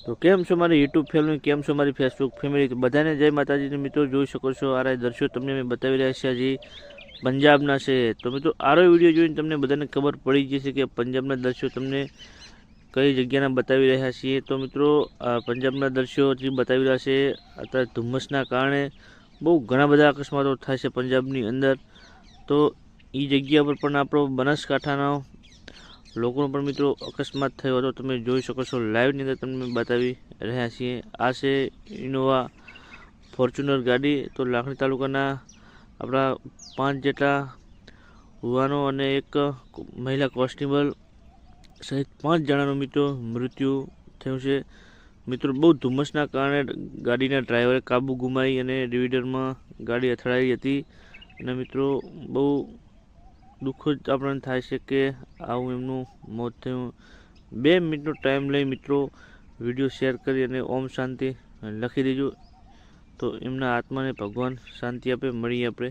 તો કેમ છો મારી યુટ્યુબ ફેમિલી, કેમ છો મારી ફેસબુક ફેમિલી? તો બધાને જય માતાજી મિત્રો. જોઈ શકો છો આ દ્રશ્યો તમને મેં બતાવી રહ્યા છે. હજી પંજાબના છે. તો મિત્રો આરો વિડીયો જોઈને તમને બધાને ખબર પડી જશે કે પંજાબના દ્રશ્યો તમને કઈ જગ્યાના બતાવી રહ્યા છીએ. તો મિત્રો પંજાબના દ્રશ્યો જે બતાવી રહ્યા છે, અત્યારે ધુમ્મસના કારણે બહુ ઘણા બધા અકસ્માતો થાય છે પંજાબની અંદર. તો એ જગ્યા પર પણ આપણો બનાસકાંઠાનો લોકોનો પણ મિત્રો અકસ્માત થયો હતો. તમે જોઈ શકો છો લાઈવની અંદર તમને બતાવી રહ્યા છીએ. આ છે ઇનોવા ફોર્ચ્યુનર ગાડી. તો લાખણી તાલુકાના આપણા 5 જેટલા યુવાનો અને એક મહિલા કોન્સ્ટેબલ સહિત 5 જણાનું મિત્રો મૃત્યુ થયું છે. મિત્રો બહુ ધુમ્મસના કારણે ગાડીના ડ્રાઈવરે કાબુ ગુમાવી અને ડિવાઈડરમાં ગાડી અથડાઈ હતી. અને મિત્રો બહુ દુઃખ જ આપણને થાય છે કે આવું એમનું મોત થયું. 2 મિનિટનો ટાઈમ લઈ મિત્રો વિડીયો શેર કરી અને ઓમ શાંતિ લખી દેજો. તો એમના આત્માને ભગવાન શાંતિ આપે. મળીએ આપણે